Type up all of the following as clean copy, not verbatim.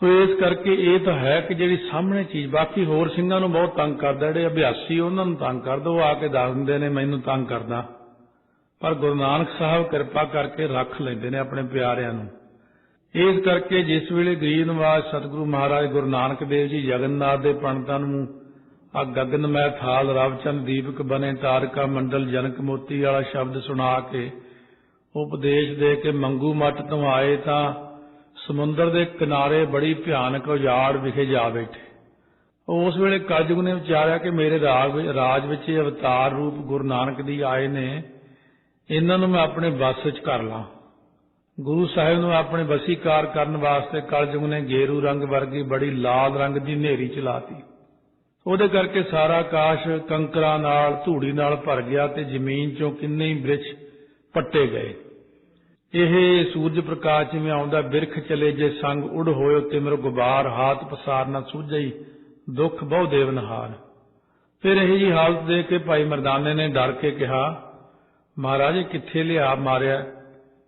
सो इस करके ये तो है कि जी सामने चीज़ बाकी होर ਸਿੰਘਾਂ ਨੂੰ बहुत तंग करता, ਜਿਹੜੇ ਅਭਿਆਸੀ ਉਹਨਾਂ ਨੂੰ तंग करदा, ਉਹ आ के दस दिंदे ने मैनूं तंग करदा, पर गुरु नानक साहब कृपा करके रख लेंदे ने अपने प्यारिਆਂ ਨੂੰ। इस करके जिस वेले गरीब नवाज सतगुरु महाराज गुरु नानक देव जी जगन्नाथ दे पंडितां नूं आ गगनमय थाल रवचंद दीपक बने तारका मंडल जनक मोती वाला शब्द सुना के उपदेश दे के मंगू मठ तो आए तां समुंदर के किनारे बड़ी भयानक उजाड़ विखे जा बैठे। उस वेले कलयुग ने विचारिया कि मेरे राज विच अवतार रूप गुरु नानक दी आए ने, इन्हां नूं मैं अपने बस विच कर ला। गुरु साहिब नूं अपने वसीकार करन वास्ते कलयुग ने गेरू रंग वर्गी बड़ी लाल रंग की नेरी चलाती। ਉਹਦੇ करके सारा आकाश कंकरां नाल धूड़ी नाल भर गया ते जमीन चों किन्ने ही वृक्ष पट्टे गए। ਇਹ सूरज प्रकाश जिवें आउंदा बिरख चले जे संग उड़ होयो तिमर गुबार हाथ पसार ना सूझई दुख बहु देवनहार। फिर यही जी हालत देख के भाई मरदाने ने डर के कहा, महाराज कित्थे लिया मारिया,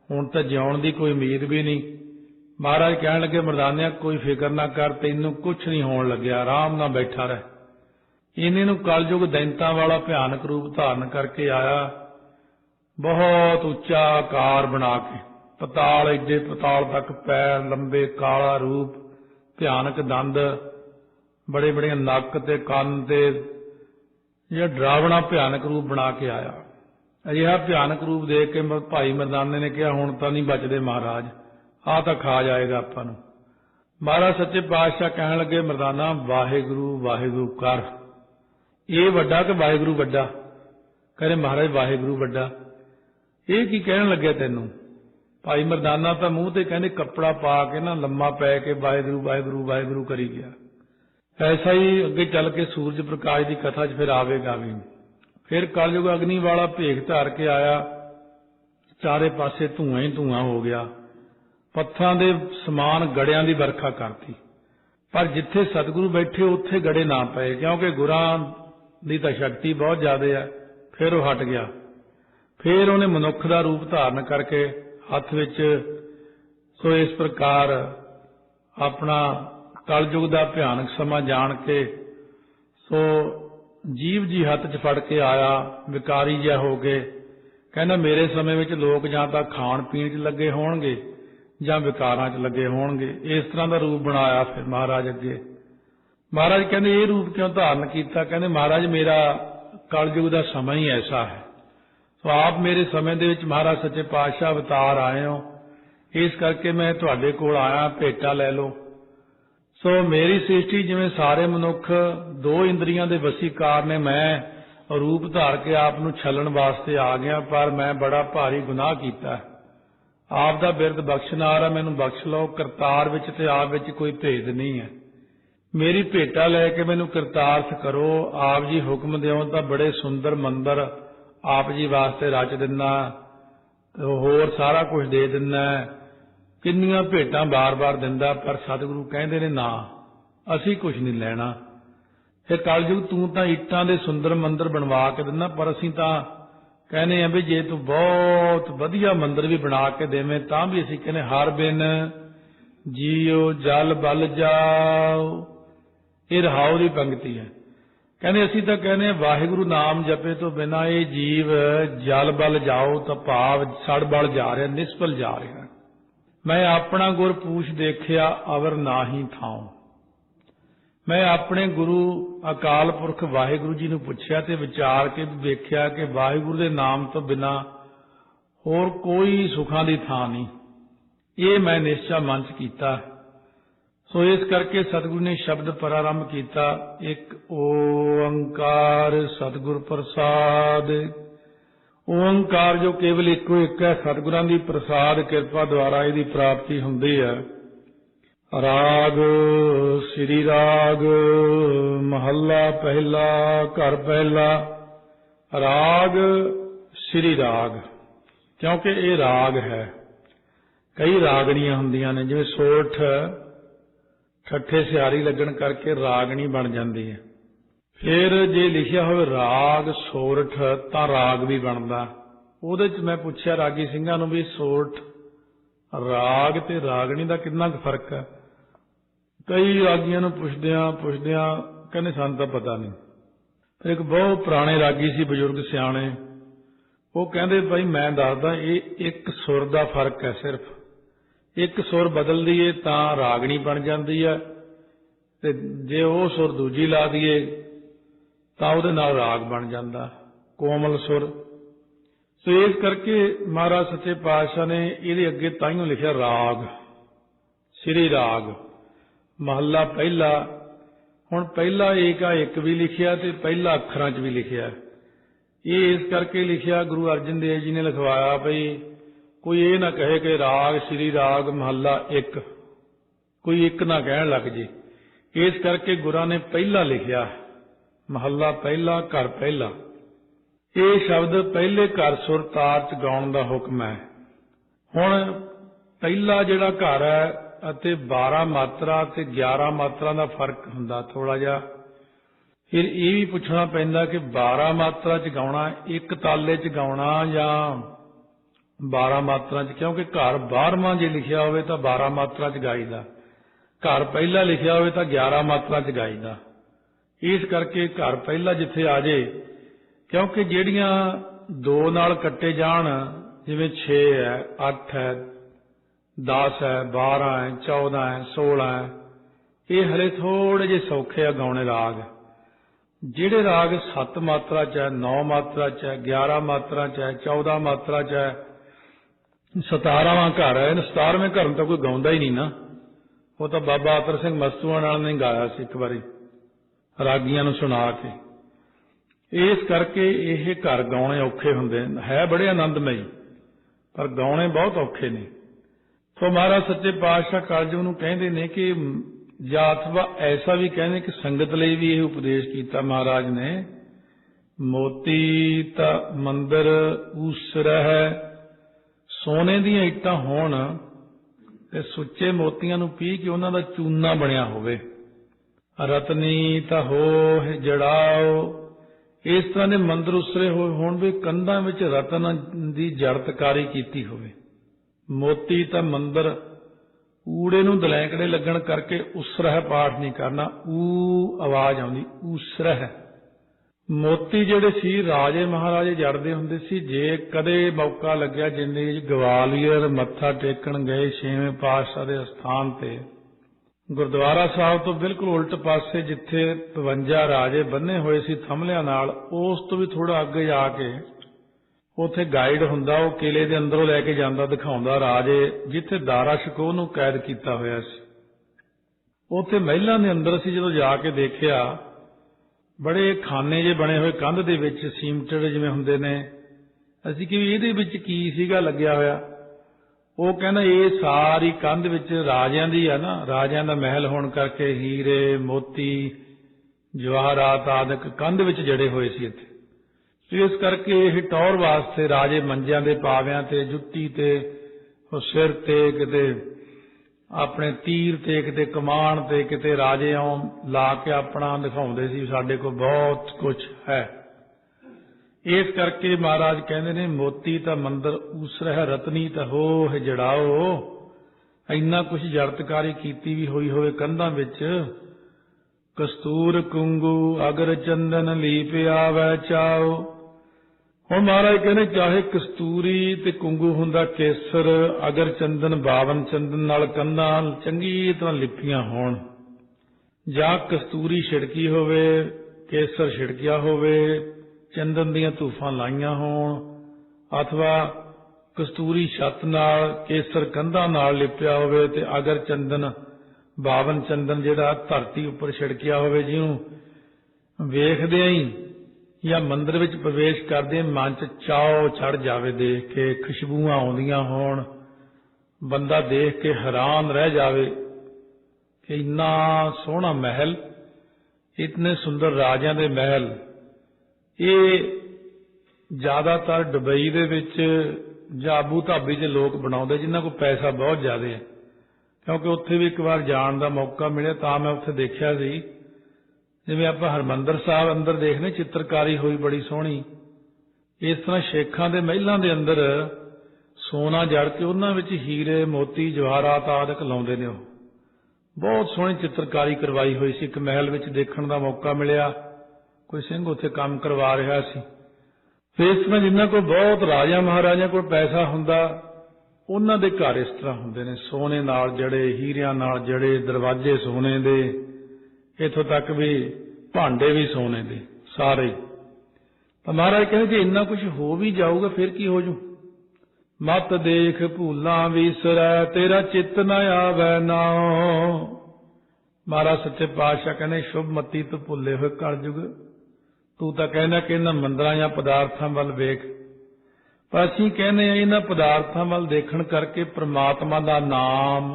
हुण तां जिउण दी कोई उम्मीद भी नहीं। महाराज कहण लगे, मरदानिया कोई फिक्र ना कर, तैनूं कुछ नहीं होण लग्या, आराम नाल बैठा रह। इन्हीं नूं कलयुग दैंतां वाला भयानक रूप धारण करके आया, बहुत उच्चा आकार बना के, पताल एडे पताल तक पैर लंबे, काला रूप, भयानक दंद, बड़े बड़े नक ते कन ते यह डरावना भयानक रूप बना के आया। अजिहा भयानक रूप देख के भाई मरदाने ने कहा, हुण तां नहीं बचदे महाराज, आ तां खा जाएगा आपां नूं। महाराज सच्चे पातशाह कहण लगे, मरदाना वाहिगुरू वाहिगुरू कर। ये वड्डा कि वाहिगुरू वड्डा? कहे महाराज वाहिगुरू वड्डा। ये की कहण लगे तैनूं? भाई मरदाना तो मूँह ते कहने कपड़ा पा के ना लम्मा पै के वाहिगुरू वाहिगुरू वाहिगुरू करी गया। ऐसा ही अगे चल के सूरज प्रकाश की कथा च फिर आवेगा भी। फिर कलयुग अग्नि वाला भेख धार के आया, चारे पासे धुआं ही धुआं हो गया, पत्थरां दे समान गड़ियां की बरखा करती। पर जिथे सतगुरु बैठे उत्थे गड़े ना पए, क्योंकि गुरां दी तां शक्ति बहुत ज्यादा है। फिर वो हट गया। फिर उन्हें मनुख का रूप धारण करके हथ विच सो इस प्रकार अपना कलयुग का भयानक समा जान के सो जीव जी हथ च फड़ के आया, विकारी जिहा हो गए। कहना मेरे समय में लोग जां तां खाण पीण च लगे होणगे जां विकारां च लगे होणगे। इस तरह का रूप बनाया। फिर महाराज अगे महाराज कहते ये रूप क्यों धारण किया? कहते महाराज मेरा कलयुग का समय ही ऐसा है। तो आप मेरे समय दे विच महाराज सच्चे पातशाह अवतार आए हो, इस करके मैं तुहाडे कोल आया, भेटा लै लो। सो मेरी सृष्टि जिवें सारे मनुख दो इंद्रियां दे वसीकार ने, मैं रूप धार के आप नूं छलण वास्ते आ गया, पर मैं बड़ा भारी गुनाह कीता। आप दा बिरद बख्शनार है, मैनूं बख्श लो। करतार विच ते आप विच कोई भेद नहीं है। मेरी भेटा लैके मैनूं करतार्थ करो। आप जी हुक्म दिओ तां बड़े सुंदर मंदिर आप जी वास्ते रच दिना, होर सारा कुछ दे दिना, किन्नियां भेटां बार बार दिंदा। पर सतगुरु कहंदे ने ना, असी कुछ नहीं लैना। फिर कलयुग तूं तां इट्टां दे सुंदर मंदिर बनवा के दिना, पर असीं तां कहने आ भी जे तू बहुत वधिया मंदिर भी बना के देवें तां भी असीं कहने हर बिन जियो जल बल जाओ। ये रहाओ दी पंक्ति है। कहने असीं तां कहने वाहिगुरू नाम जपे तो बिना ये जीव जल बल जाओ, तो भाव सड़ बल जा रहा, निष्फल जा रहा। मैं अपना गुर पूछ देखिया अवर नाही थाओ। मैं अपने गुरु अकाल पुरख वाहिगुरू जी नूं पुछया ते विचार के देखिया कि वाहिगुरू दे नाम तो बिना होर कोई सुखां दी थां नहीं। ये मैं निश्चय मन च कीता। सो इस करके सतगुरु ने शब्द प्रारंभ किया, एक ओंकार सतगुर प्रसाद। ओंकार जो केवल इको एक है, सतगुरां दी प्रसाद कृपा द्वारा इसकी प्राप्ति हुंदी है। राग श्री राग महला पहला घर पहला। राग श्री राग क्योंकि ये राग है। कई रागणियां हुंदियां ने, जिवें सोठ ठट्ठे सियारी लगन करके रागणी बन जाती है। फिर जे लिखिया हो राग सोरठ तां राग भी बनता। उहदे च मैं पुछया रागी ਸਿੰਘਾਂ ਨੂੰ भी सोरठ राग ते रागणी का कितना फर्क है? कई रागियां नूं पुछदियां कहने सानूं तां पता नहीं। फिर एक बहुत पुराने रागी सी, बजुर्ग सियाणे, वो कहते भाई मैं दसदा, ये एक सुर का फर्क है, सिर्फ एक सुर बदल दईए तां रागनी बन जाती है, ते जे वो सुर दूजी ला दईए तां उहदे नाल राग बन जाता, कोमल सुर। सो इस करके महाराज सच्चे पातशाह ने इहदे अगे ताईयों लिखिया राग, श्री राग महला पहला। हुण पहला एका एक भी लिखिया ते पहला अखरां च भी लिखिया। ये इस करके लिखिया, गुरु अर्जन देव जी ने लिखवाया भई कोई ये ना कहे कि राग श्री राग महला एक, कोई एक ना कहण लग जे। इस करके गुरां ने पहला लिखिया, महला पहला, घर पहला। ये शब्द पहले घर सुर तार च गाउण दा हुक्म है। हुण पहला जिहड़ा घर है ਅਤੇ 12 मात्रा ਤੇ 11 मात्रा ਦਾ फर्क ਹੁੰਦਾ थोड़ा जिहा। फिर ये भी पुछना पैंदा कि 12 मात्रा च गाउणा, एक ताले च गाउणा ਜਾਂ 12 मात्रा च, क्योंकि घर 12वां जे लिखिया होवे तां 12 मात्रा च गाईदा, घर पहला लिखिया होवे तां 11 मात्रा च गाईदा। इस करके घर पहला जिथे आ जाए, क्योंकि ਜਿਹੜੀਆਂ दो नाल कट्टे जाण, जिवें 6 है, 8 है, 10 है, 12 है, 14 है, 16 है, ये हले थोड़े जे सौखे आ गाउणे राग। जिहड़े राग 7 मात्रा च है, 9 मात्रा च है, 11 मात्रा च है, 14 मात्रा च है, 17वां घर है। 17वें घर तो कोई गाउंदा ही नहीं ना, वो तो बाबा आतर सिंह मस्तूआण ने गाया सी एक बारी रागियां नूं सुना के। इस करके ये घर गाउणे औखे हुंदे है, बड़े आनंदमई, पर गाउणे बहुत औखे ने। तो महाराज सच्चे पातशाह कलयुग नूं कहंदे ने कि ਜਾਂ अथवा ऐसा भी कहने कि संगत ਲਈ भी यह उपदेश किया महाराज ने, मोती ता मंदिर ऊसरह, सोने ਦੀਆਂ ਇੱਟਾਂ ਹੋਣ ਤੇ ਸੁੱਚੇ ਮੋਤੀਆਂ ਨੂੰ ਪੀ ਕੇ ਉਹਨਾਂ ਦਾ ਚੂਨਾ ਬਣਿਆ ਹੋਵੇ। ਰਤਨੀ ਤਾਂ ਹੋ ਜੜਾਓ, ਇਸ ਤਰ੍ਹਾਂ ਦੇ ਮੰਦਰ ਉਸਰੇ ਹੋਏ ਹੋਣ ਵੀ ਕੰਧਾਂ ਵਿੱਚ ਰਤਨ ਦੀ ਜੜਤਕਾਰੀ ਕੀਤੀ ਹੋਵੇ। ਮੋਤੀ ਤਾਂ ਮੰਦਰ, ਊੜੇ ਨੂੰ ਦਲੈਂਕੜੇ ਲੱਗਣ ਕਰਕੇ ਉਸਰਹ ਪਾਠ ਨਹੀਂ ਕਰਨਾ, ਊ ਆਵਾਜ਼ ਆਉਂਦੀ, ਊਸਰਹ। ਮੋਤੀ ਜਿਹੜੇ ਸੀ ਰਾਜੇ ਮਹਾਰਾਜੇ ਜੜਦੇ ਹੁੰਦੇ ਸੀ। ਜੇ ਕਦੇ ਮੌਕਾ ਲੱਗਿਆ ਜ਼ਿੰਦਗੀ 'ਚ ਗਵਾਲੀਅਰ ਮੱਥਾ ਟੇਕਣ ਗਏ 6ਵੇਂ ਪਾਤਸ਼ਾਹ ਦੇ ਅਸਥਾਨ ਤੇ, ਗੁਰਦੁਆਰਾ ਸਾਹਿਬ ਤੋਂ ਬਿਲਕੁਲ ਉਲਟ ਪਾਸੇ ਜਿੱਥੇ 52 ਰਾਜੇ ਬੰਨੇ ਹੋਏ ਸੀ ਥੰਮਲਿਆਂ ਨਾਲ, ਉਸ ਤੋਂ ਵੀ ਥੋੜਾ ਅੱਗੇ ਜਾ ਕੇ ਉੱਥੇ ਗਾਈਡ ਹੁੰਦਾ, ਉਹ ਕਿਲੇ ਦੇ ਅੰਦਰੋਂ ਲੈ ਕੇ ਜਾਂਦਾ, ਦਿਖਾਉਂਦਾ ਰਾਜੇ ਜਿੱਥੇ ਦਾਰਾ ਸ਼ਿਕੋਹ ਨੂੰ ਕੈਦ ਕੀਤਾ ਹੋਇਆ ਸੀ। ਉੱਥੇ ਮਹਿਲਾਂ ਦੇ ਅੰਦਰ ਅਸੀਂ ਜਦੋਂ ਜਾ ਕੇ ਦੇਖਿਆ, ਬੜੇ ਖਾਨੇ ਜੇ ਬਣੇ ਹੋਏ ਕੰਧ ਦੇ ਵਿੱਚ, ਸੀਮਟਡ ਜਿਵੇਂ ਹੁੰਦੇ ਨੇ। ਅਸੀਂ ਕਿ ਇਹਦੇ ਵਿੱਚ ਕੀ ਸੀਗਾ ਲੱਗਿਆ ਹੋਇਆ? ਉਹ ਕਹਿੰਦਾ ਇਹ ਸਾਰੀ ਕੰਧ ਵਿੱਚ ਰਾਜਿਆਂ ਦੀ ਆ ਨਾ, ਰਾਜਿਆਂ ਦਾ ਮਹਿਲ ਹੋਣ ਕਰਕੇ ਹੀਰੇ ਮੋਤੀ ਜਵਾਹਰਾਤ ਆਦਿਕ ਕੰਧ ਵਿੱਚ ਜੜੇ ਹੋਏ ਸੀ ਇੱਥੇ। ਇਸ ਕਰਕੇ ਇਹ ਟੌਰ ਵਾਸਤੇ ਰਾਜੇ ਮੰਜਿਆਂ ਦੇ ਪਾਵਿਆਂ ਤੇ, ਜੁੱਤੀ ਤੇ, ਸਿਰ ਤੇ, ਕਿਤੇ ਆਪਣੇ ਤੀਰ ਤੇ, ਕਿਤੇ ਕਮਾਨ ਤੇ, ਕਿਤੇ ਰਾਜੇ ਆਉਂ ਲਾ ਕੇ ਆਪਣਾ ਦਿਖਾਉਂਦੇ ਸੀ ਸਾਡੇ ਕੋਲ ਬਹੁਤ ਕੁਝ ਹੈ। ਇਸ ਕਰਕੇ ਮਹਾਰਾਜ ਕਹਿੰਦੇ ਨੇ ਮੋਤੀ ਤਾਂ ਮੰਦਰ ਊਸਰਹ, ਰਤਨੀ ਤਾਂ ਹੋ ਜੜਾਓ। ਇੰਨਾ ਕੁਝ ਜੜਤਕਾਰੀ ਕੀਤੀ ਵੀ ਹੋਈ ਹੋਵੇ ਕੰਧਾਂ ਵਿੱਚ। ਕਸਤੂਰ ਕੁੰਗੂ ਅਗਰ ਚੰਦਨ ਲੀਪ ਆਵੈ ਚਾਓ। ਹੁਣ ਮਹਾਰਾਜ ਕਹਿੰਦੇ ਚਾਹੇ ਕਸਤੂਰੀ ਤੇ ਕੁੰਗੂ ਹੁੰਦਾ, ਕੇਸਰ, ਅਗਰ ਚੰਦਨ, 52 ਚੰਦਨ ਨਾਲ ਕੰਧਾਂ ਚੰਗੀ ਤਰ੍ਹਾਂ ਲਿਪੀਆਂ ਹੋਣ, ਜਾਂ ਕਸਤੂਰੀ ਛਿੜਕੀ ਹੋਵੇ, ਕੇਸਰ ਛਿੜਕਿਆ ਹੋਵੇ, ਚੰਦਨ ਦੀਆਂ ਧੂਫਾਂ ਲਾਈਆਂ ਹੋਣ, ਅਥਵਾ ਕਸਤੂਰੀ ਛੱਤ ਨਾਲ, ਕੇਸਰ ਕੰਧਾਂ ਨਾਲ ਲਿਪਿਆ ਹੋਵੇ, ਤੇ ਅਗਰ ਚੰਦਨ 52 ਚੰਦਨ ਜਿਹੜਾ ਧਰਤੀ ਉੱਪਰ ਛਿੜਕਿਆ ਹੋਵੇ, ਜਿਹਨੂੰ ਵੇਖਦਿਆਂ ਹੀ ਜਾਂ ਮੰਦਰ ਵਿੱਚ ਪ੍ਰਵੇਸ਼ ਕਰਦੇ ਮਨ 'ਚ ਚਾਅ ਚੜ੍ਹ ਜਾਵੇ, ਦੇਖ ਕੇ ਖੁਸ਼ਬੂਆਂ ਆਉਂਦੀਆਂ ਹੋਣ, ਬੰਦਾ ਦੇਖ ਕੇ ਹੈਰਾਨ ਰਹਿ ਜਾਵੇ ਕਿ ਇੰਨਾ ਸੋਹਣਾ ਮਹਿਲ, ਇਤਨੇ ਸੁੰਦਰ ਰਾਜਿਆਂ ਦੇ ਮਹਿਲ। ਇਹ ਜ਼ਿਆਦਾਤਰ ਦੁਬਈ ਦੇ ਵਿੱਚ ਜਾਂ ਆਬੂ ਧਾਬੀ 'ਚ ਲੋਕ ਬਣਾਉਂਦੇ ਜਿਨ੍ਹਾਂ ਕੋਲ ਪੈਸਾ ਬਹੁਤ ਜ਼ਿਆਦਾ ਹੈ, ਕਿਉਂਕਿ ਉੱਥੇ ਵੀ ਇੱਕ ਵਾਰ ਜਾਣ ਦਾ ਮੌਕਾ ਮਿਲਿਆ ਤਾਂ ਮੈਂ ਉੱਥੇ ਦੇਖਿਆ ਸੀ। ਜਿਵੇਂ ਆਪਾਂ ਹਰਿਮੰਦਰ ਸਾਹਿਬ ਅੰਦਰ ਦੇਖਦੇ ਚਿੱਤਰਕਾਰੀ ਹੋਈ ਬੜੀ ਸੋਹਣੀ, ਇਸ ਤਰ੍ਹਾਂ ਸ਼ੇਖਾਂ ਦੇ ਮਹਿਲਾਂ ਦੇ ਅੰਦਰ ਸੋਨਾ ਜੜ ਕੇ ਉਹਨਾਂ ਵਿੱਚ ਹੀਰੇ ਮੋਤੀ ਜਵਾਹਰਾਤ ਆਦਿਕ ਲਾਉਂਦੇ ਨੇ ਉਹ। बहुत सोहनी चित्रकारी करवाई हुई सी। एक महल विच देखण दा मौका मिलिया, कोई सिंह उत्थे काम करवा रहा सी। फिर इस तरह जिन्हां कोल बहुत राजा महाराजा कोल पैसा हुंदा उन्हां दे घर इस तरह हुंदे ने, सोने नाल जड़े, हीरियां नाल जड़े, दरवाजे सोने दे, इत्थों तक भी भांडे भी सोने दे सारे। तो महाराज कहते जे इन्ना कुछ हो भी जाऊगा फिर की हो जू। मत देख भूलां विसरै तेरा चित न आवै नाओ। महाराज सच्चे पातशाह कहने शुभ मती तो भुले हुए कलयुग, तू तो कहना कि इन्हां मंदिरां या पदार्थां वल वेख, पर असीं कहने इन्हां पदार्थां वल देखण करके परमात्मा दा नाम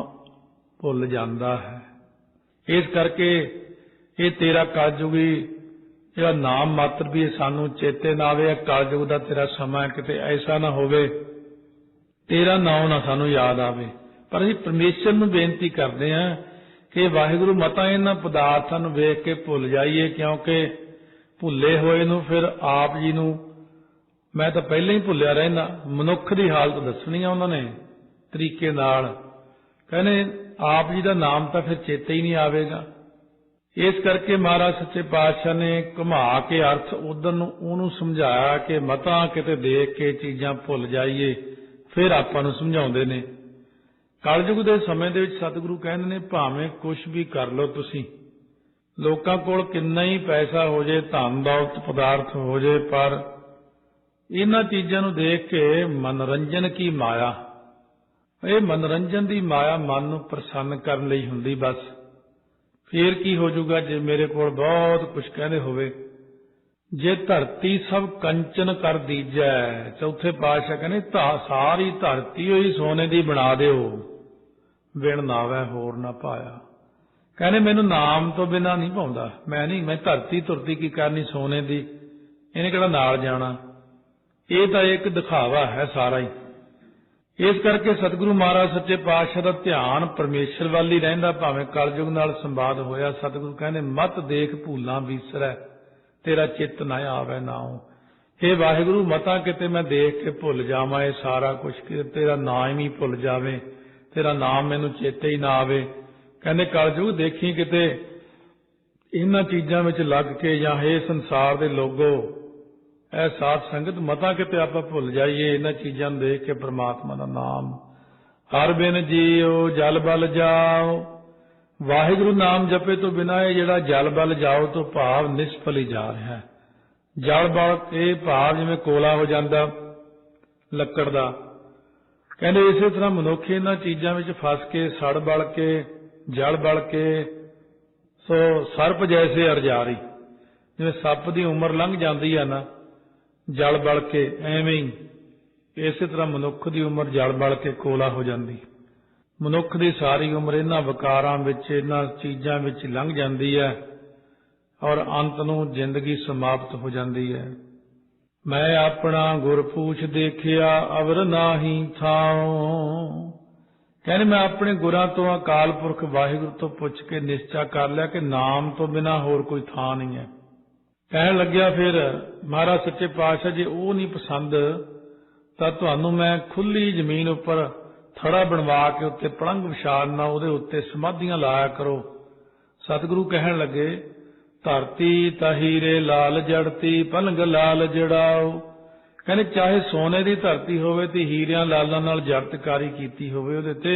भुल जांदा है। इस करके ये तेरा कलयुगी जिहड़ा नाम मात्र भी सानू चेते ना आवे, कलयुग दा तेरा समा किते ऐसा ना होवे तेरा नाम ना सानू याद आवे। पर असीं परमेश्वर नूं बेनती करदे हां कि वाहिगुरू मतां इन्हां पदार्थां नूं वेख के भुल जाइए, क्योंकि भुले होए नूं फिर आप जी नूं मैं तो पहले ही भुलिया रहना। मनुख दी हालत दसनी आ उन्होंने तरीके नाल, कहने आप जी दा नाम तो फिर चेते ही नहीं आवेगा। इस करके महाराज सच्चे पातशाह ने घुमा के अर्थ उधर नूं उहनूं समझाया कि मतां किते देख के चीज़ां भुल जाइए, फिर आपां नूं समझाउंदे ने। कलयुग दे समय दे विच सतगुरु कहंदे ने भावें कुछ भी कर लो तुसीं, लोकां कोल किन्ना ही पैसा हो जाए, धन दौलत पदार्थ हो जाए, पर इन्हां चीज़ां नूं देख के मनोरंजन की माया, ये मनोरंजन दी माया मन नूं प्रसन्न करन लई हुंदी बस। फिर की हो जूगा जे मेरे कोल बहुत कुछ कहने होवे। जे धरती सब कंचन कर दीजै, चौथे पातशाह कहने सारी धरती ही सोने दी बना दिओ, बिन नावै होर ना पाया। कहने मैनू नाम तो बिना नहीं पाउंदा, मैं धरती धुरती की करनी सोने दी, इन्हें किहड़ा नाल जाना। ये तो एक दिखावा है सारा ही। इस करके सतगुरु महाराज सच्चे पातशाह का ध्यान परमेश्वर वाल ही रहिंदा, भावें कलयुग नाल संवाद होया। सतगुरु कहने मत देख भूलां विसरै तेरा चित ना आवे नाओ। हे वाहिगुरु मतां किते मैं देख के भुल जावां ये सारा कुछ, कि तेरा नाम ही भुल जावे, तेरा नाम मैनू चेते ही ना आवे। कहने कलयुग देखी किते इन्हां चीज़ां विच लग के जां हे संसार दे लोगो ऐ साध संगत मतां किते आपां भुल जाइए, इन्हां चीज़ां नूं देख के परमात्मा दा नाम। हर बिन जीओ जल बल जाओ, वाहिगुरु नाम जपे तो बिना ये जिहड़ा जल बल जाओ तो भाव निष्फल ही जा रहा है। जल बल के भाव जिवें कोला हो जांदा लक्कड़ दा, कहंदे इसे तरह मनुख इन्हां चीज़ां विच फस के सड़ बल के जल बल के सो सर्प जैसे अरजारी, जिवें सप दी उमर लंघ जांदी है ना जल बल के, एवें ही इस तरह मनुख की उम्र जल बल के कोला हो जाती। मनुख की सारी उम्र इन्हां विकारां विच इन्हां चीज़ां विच लंघ जाती है और अंत नूं जिंदगी समाप्त हो जाती है। मैं अपना गुर पूछ देखिया अवर नाही थाओ, कहने मैं अपने गुरां तो अकाल पुरख वाहिगुरू तो पुछ के निश्चय कर लिया कि नाम तो बिना होर कोई थां नहीं है। कहन लग्या फिर महाराज सच्चे पातशाह जी वो नहीं पसंद तो तुहानू मैं खुली जमीन उपर थड़ा बनवा के उत्ते पलंग विछाड़ना, उहदे उत्ते समाधियां लाया करो। सतगुरु कहन लगे धरती तहीरे लाल जड़ती पलंग लाल जड़ाओ। कहने चाहे सोने की धरती होवे ते हीरियां लालां नाल जड़तकारी कीती होवे, उहदे ते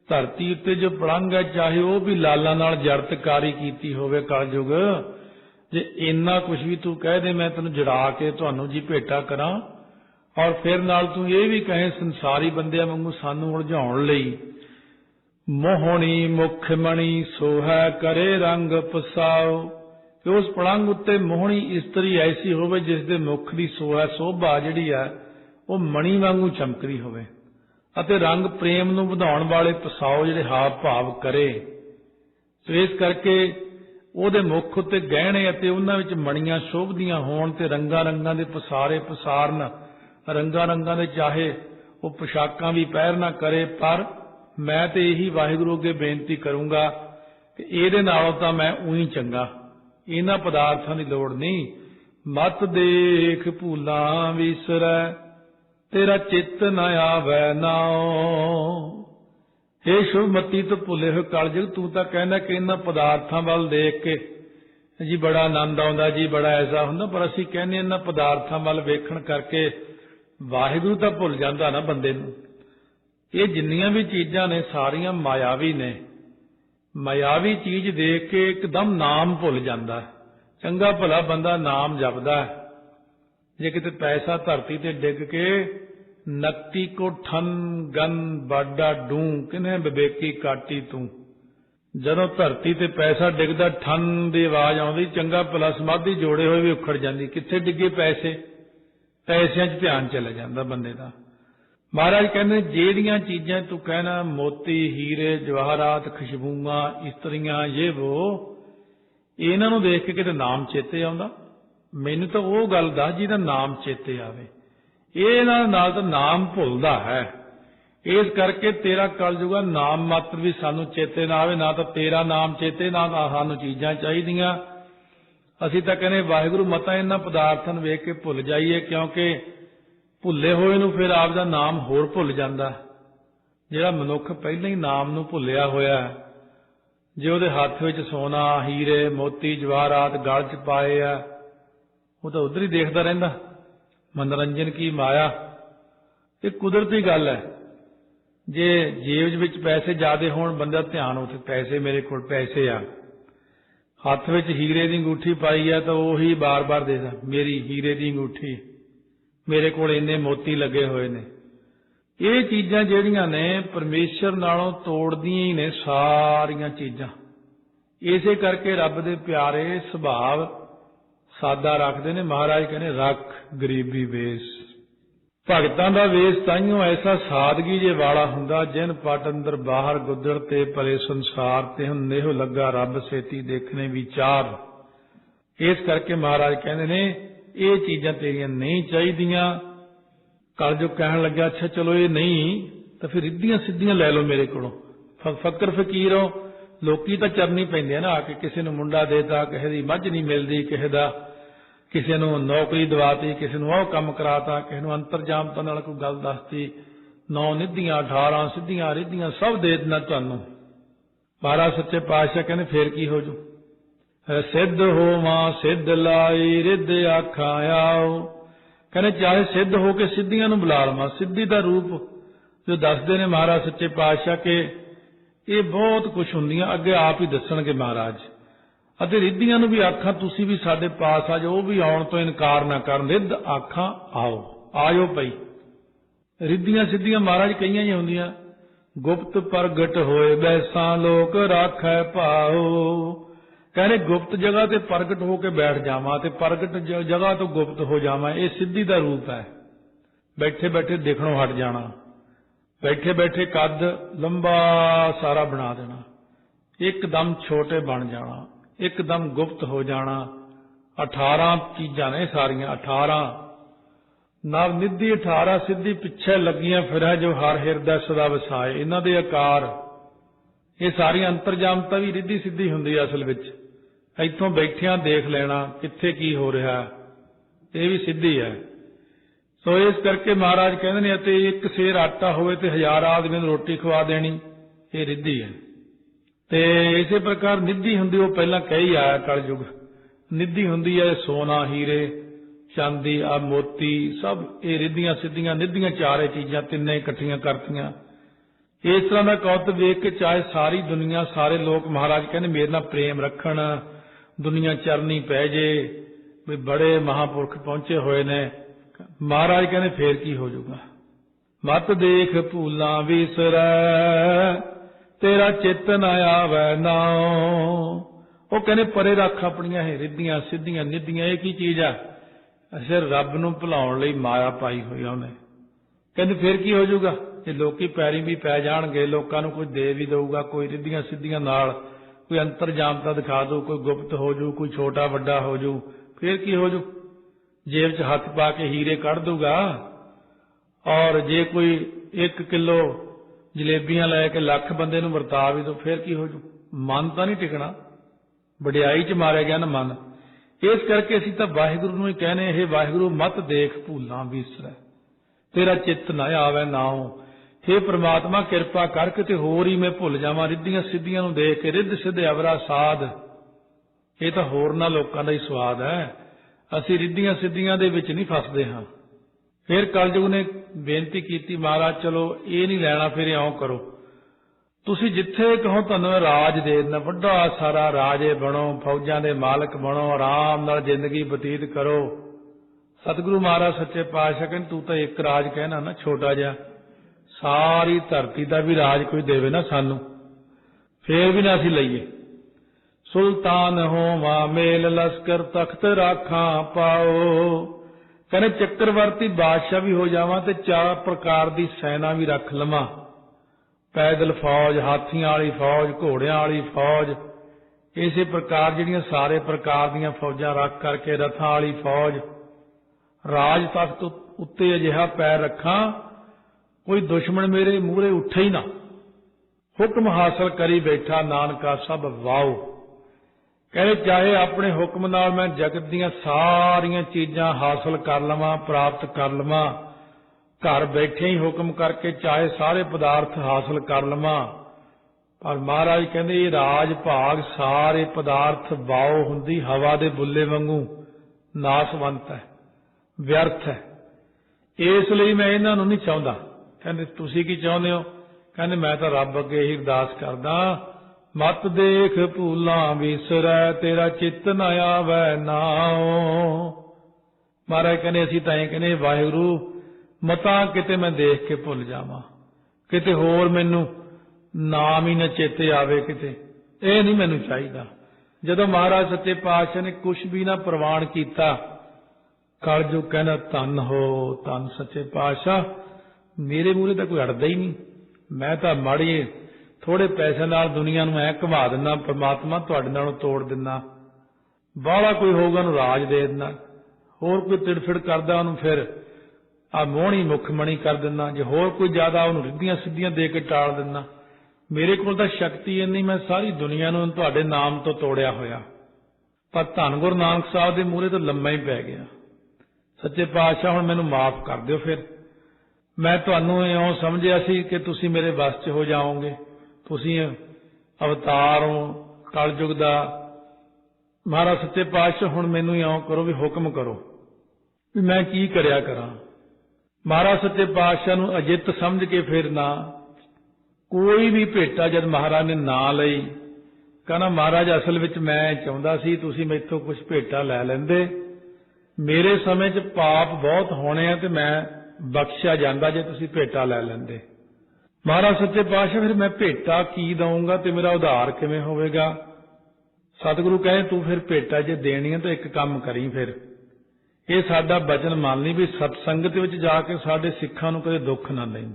धरती उत्ते जो पलंग है चाहे वह भी लालां नाल जड़तकारी कीती होवे। कलयुग जे इन्ना कुछ भी तू कह दे मैं तेनू जड़ा के तुहानू जी भेटा करा, और फिर नाल तू ये भी कहे संसारी बंदियां वांगू सानू उलझाउण लई मोहनी मुख मणि सोहै करे रंग पसाओ, कि उस पलंग उत्ते मोहनी इस्त्री ऐसी होवे जिसदे मुख दी सोहै शोभा जिहड़ी है वो मणि वांगू चमकदी होवे, अते रंग प्रेम नूं वधाउण वाले पसाओ जिहड़े हाव भाव करे। तो इस करके ਉਹਦੇ ਮੁੱਖ ਉੱਤੇ ਗਹਿਣੇ ਅਤੇ ਉਹਨਾਂ ਵਿੱਚ ਮਣੀਆਂ ਸ਼ੋਭਦੀਆਂ ਹੋਣ ਤੇ ਰੰਗਾਂ ਰੰਗਾਂ ਦੇ ਪਸਾਰੇ ਪਸਾਰਨ, ਰੰਗਾਂ ਰੰਗਾਂ ਦੇ ਚਾਹੇ ਉਹ ਪੁਸ਼ਾਕਾਂ ਵੀ ਪਹਿਰਨਾ ਕਰੇ, ਪਰ ਮੈਂ ਤੇ ਇਹੀ ਵਾਹਿਗੁਰੂ ਅੱਗੇ ਬੇਨਤੀ ਕਰੂੰਗਾ ਕਿ ਇਹਦੇ ਨਾਲੋਂ ਤਾਂ ਮੈਂ ਉਹੀ ਚੰਗਾ, ਇਹਨਾਂ ਪਦਾਰਥਾਂ ਦੀ ਲੋੜ ਨਹੀਂ। ਮਤ ਦੇਖ ਭੂਲਾਂ ਵਿਸਰੈ ਤੇਰਾ ਚਿੱਤ ਨ ਆਵੈ ਨਾਉ। हे शुभमती तो भुले हुए कलयुग, तू तो कहना कि इन्हां पदार्थां वल देख के जी बड़ा आनंद आउंदा जी, बड़ा ऐसा हुंदा, पर असीं कहने इन्हां पदार्थां वल वेखण करके वाहिगुरू तां भुल जांदा ना बंदे नूं। ये जिन्नियां भी चीज़ां ने सारियां मायावी ने। मायावी चीज़ देख के एकदम नाम भुल जांदा। चंगा भला बंदा नाम जपदा है, जे किते पैसा धरती ते डिग के नकटी को ठन गन बाडा डू, किन्हें विवेकी काटी तू। जदों धरती ते पैसा डिगदा ठन दी आवाज आउंदी, चंगा भला समाधि जोड़े होए भी उखड़ जांदी। कित्थे डिगे पैसे? पैसिਆਂ 'ਚ ध्यान चला जांदा बंदे दा। महाराज कहते जेड़ियां चीज़ां तू कहना मोती हीरे जवाहरात खुशबूआं इस्त्रियां ये वो, इन्हां नूं देख के किते नाम चेते आउंदा? मैनूं तां ओह गल दस जिहदा नाम चेते आवे। इहनां नाल तां नाम भुलदा है। इस करके तेरा कलयुगा नाम मात्र भी सानूं चेते ना आवे, ना तां तेरा नाम चेते, ना सानूं चीज़ां चाहीदियां। असीं तां कहने वाहिगुरू मतां इन्हां पदार्थां नूं वेख के भुल जाइए, क्योंकि भुले होए नूं फिर आपदा नाम होर भुल जांदा। जिहड़ा मनुख पहले ही नाम नूं भुलिया होया, जे उहदे हत्थ विच सोना हीरे मोती जवाहरात गल च पाए आ, वो तां उधर ही देखदा रहिंदा। मनोरंजन की माया, ये कुदरती गल है। जे जेब विच पैसे ज्यादा होण, बंदा ध्यान उत्थे पैसे, मेरे कोल पैसे आ, हत्थ विच हीरे दी अंगूठी पाई है तो वही बार बार देखदा, मेरी हीरे दी अंगूठी, मेरे कोल इन्ने मोती लगे हुए ने। ये चीज़ां जिहड़ियां ने परमेश्वर नालों तोड़दियां ही ने सारियां चीज़ां। इसे करके रब दे प्यारे सुभाव सादा रखते ने। महाराज कहने रख गरीबी वेश। भगतां दा वेश ताइयों ऐसा सादगी जे वाला हुंदा, जिन पट अंदर बाहर गुदर ते भले संसार ते हुन नेहो लगा रब सेती देखने विचार। इस करके महाराज कहते ने ये चीज़ां तेरियां नहीं चाहिदियां। कलयुग कहण लग्या अच्छा चलो ये नहीं तो फिर रिद्धियां सिद्धियां लै लो मेरे कोलों। फकर फकीर हो, लोकी तां चरनी पैंदे ना, आके किसी नूं मुंडा देता, किसी दी मੱਝ नहीं मिलदी, किसी दा किसी नूं नौकरी दवाती, किसी नूं ओह काम कराता, किसी नूं अंतरजामता नाल कोई गल दसती, 9 निधियां 18 सिद्धियां रिद्धियां सब दे देना तुहानूं। महाराज सच्चे पातशाह कहने फिर की हो जू? सिद्ध होवां सिद्ध लाई रिद्ध आखां आओ। कहने चाहे सिद्ध हो के सिद्धियां नूं बुला लवां। सिद्धि दा रूप जो दसदे ने महाराज सच्चे पातशाह के ये बहुत कुछ हुंदियां, अगे आप ही दसणगे महाराज। अते रिद्धियां नूं भी आखां तुसीं भी साडे पास आ जाओ, भी आउण तो इनकार ना करन। रिद्ध आखां आओ, आयो पई। रिद्धियां सिद्धियां महाराज कईयां ही हुंदियां। गुप्त प्रगट होए बैसां लोक राखै भाओ। कहने गुप्त जगह ते प्रगट होके बैठ जावां ते प्रगट जगह तो गुप्त हो जावां, ये सिद्धि दा रूप है। बैठे बैठे देखणों हट जाना, बैठे बैठे कद लंबा सारा बना देना, एकदम छोटे बन जाना, एकदम गुप्त हो जाना। 18 चीज़ां ने सारियां 18 नव निधि 18 सिद्धि पिछे लगियां फिर है जो हर हिरदा सदा वसाए। इन्हां दे आकार ये सारियां अंतरजामता भी रिद्धि सिद्धि हुंदी है असल विच। इत्थों बैठियां देख लेना कित्थे की हो रहा, ये भी सिद्धि है। सो इस करके महाराज कहते ने अते एक सेर आटा होवे ते 1000 आदमी नूं रोटी खवा देनी, ये रिद्धि है। ते इसे प्रकार निधि हुंदी वो पहला कही आया कलयुग। निधि हुंदी है सोना हीरे चांदी आ मोती सब, ये रिद्धियां सिद्धियां निधियां चारे चीज़ां तिन्ने इकट्ठियां करतियां। इस तरह का कौतुक देख के चाहे सारी दुनिया सारे लोग महाराज कहने मेरे नाल प्रेम रखण, दुनिया चरनी पै जे, भी बड़े महापुरख पहुंचे हुए ने। महाराज कहने फिर की हो जाऊगा? मत देख भूलां विसरै तेरा चित न आवे नाओ। वो कहने परे रख अपनियां रिद्धियां सिद्धियां निधियां, ये की चीज है? असे रब नूं भुलाउण लई माया पाई हुई उहने। कहते फिर की हो जाऊगा? जे लोकी पैरी भी पै जाणगे, लोकां नूं कोई दे भी दऊगा, कोई रिद्धियां सिद्धियां नाल कोई अंतरजामता दिखा दू, कोई गुप्त हो जू, कोई छोटा वड्डा हो जू, फिर की हो जू? जेब च हथ पा के हीरे कढ़ दूगा। और जे कोई 1 किलो जलेबियां लैके लख बंदे नूं वरता भी दो, फिर की हो जू? मन तां नहीं टिकना, वडियाई च मारिया गया ना मन। इस करके असीं तां वाहिगुरू नूं ही कहने, हे वाहिगुरू मत देख भूलां विसरै तेरा चित्त न आवे नाओ। हे परमात्मा किरपा कर किते होर ही मैं भुल जावां, रिद्धियां सिद्धियां नूं देख के रिद्ध सिद्ध अवरा साध। ये तो होरना लोकां दा ही स्वाद है, असीं रिद्धियां सिद्धियां दे विच नहीं फसदे हां। फिर कलयुग ने बेनती की, महाराज चलो ये नहीं लैना, फिर इउं करो, तुसीं जिथे कहो तुहानूं राज दे देना, वड्डा सारा राजे बनो, फौजां दे मालक बनो, आराम नाल जिंदगी बतीत करो। सतगुरु महाराज सच्चे पातशाह कहंदे तू तो एक राज कहना ना, छोटा जिहा, सारी धरती का भी राज कोई देवे ना सानू, फिर भी ना असीं लईए। सुल्तान होवां मेल लश्कर तख्त राखां पाओ, कहने चक्रवर्ती बादशाह भी हो जावां ते 4 प्रकार की सैना भी रख लवां, पैदल फौज, हाथियां वाली फौज, घोड़ियां वाली फौज, इसे प्रकार जिहड़ियां सारे प्रकार दीयां फौजां रख करके रथां वाली फौज, राज तख्त उत्ते अजिहा पैर रखां कोई दुश्मन मेरे मूहरे उठे ही ना, हुक्म हासिल करी बैठा नानका सब वाओ। कहते चाहे अपने हुक्म नाल मैं जगत दीयां सारियां चीजां हासिल कर लवां, प्राप्त कर लवां, घर बैठे ही हुक्म करके चाहे सारे पदार्थ हासिल कर लवां, पर महाराज कहंदे ये राज भाग सारे पदार्थ वाओ हुंदी हवा दे बुल्ले वांगू नासवंत है, व्यर्थ है, इसलिए मैं इन्हां नूं नहीं चाहुंदा। कहंदे तुसीं की चाहुंदे हो? कहंदे मैं तां रब अगे ही अरदास करदा, मत देख भूलां विसरै तेरा चित्त न आवै नाओ। महाराज कहंदे असीं तां इह कहंदे वाहिगुरू मतां किते मैं देख के भुल जावां, किते होर मैनू नाम ही न चेते आवे, किते ਇਹ नहीं मैनू चाहिदा। जदों महाराज सच्चे पातशाह ने कुछ भी ना प्रवान कीता, कलयुग कहना धन हो धन सच्चे पातशाह, मेरे मूहरे तो कोई अड़दा ही नहीं, मैं तो माड़ी थोड़े पैसे नाल दुनिया नूं ऐ घुमा दिना, परमात्मा तुहाडे नालों तोड़ दिना, बाहला कोई होगा उहनूं राज दे दिना, होर कोई तिड़फिड़ करदा उहनूं फिर आ मोहनी मुखमणी कर दिना, जे होर कोई ज्यादा उहनूं रिद्धियां सिद्धियां दे के टाल दिना। मेरे कोल तां शक्ति इन्नी, मैं सारी दुनिया नूं तुहाडे नाम तो तोड़िया होया, पर धन गुरु नानक साहब दे मूहरे तो लम्मा ही पै गया। सच्चे पातशाह हुण मैनूं माफ कर दिओ, फिर मैं तुहानूं इउं समझिया सी कि तुसीं मेरे वस च हो जाओगे, तुसीं अवतार हो कलयुग दा। महाराज सच्चे पातशाह हुण मैनूं इउं करो भी हुक्म करो भी मैं की करिया करां। महाराज सच्चे पातशाह नूं अजित समझ के फिर ना कोई भी भेटा जद महाराज ने ना लई, कहना महाराज असल विच मैं चाहुंदा सी तुसीं मैथों कुछ भेटा लै लैंदे, मेरे समय च पाप बहुत होने आ ते मैं बख्शिया जांदा जे तुसीं भेटा लै लैंदे। महाराज सच्चे पातशाह फिर मैं भेटा की दऊंगा ते मेरा उधार किवें होवेगा? सतगुरु कहे तू फिर भेटा जे देनी है तो एक काम करी, फिर ये साडा वचन मान ली भी सत्संगत विच जाके साडे सिखां नूं कदे दुख ना देई,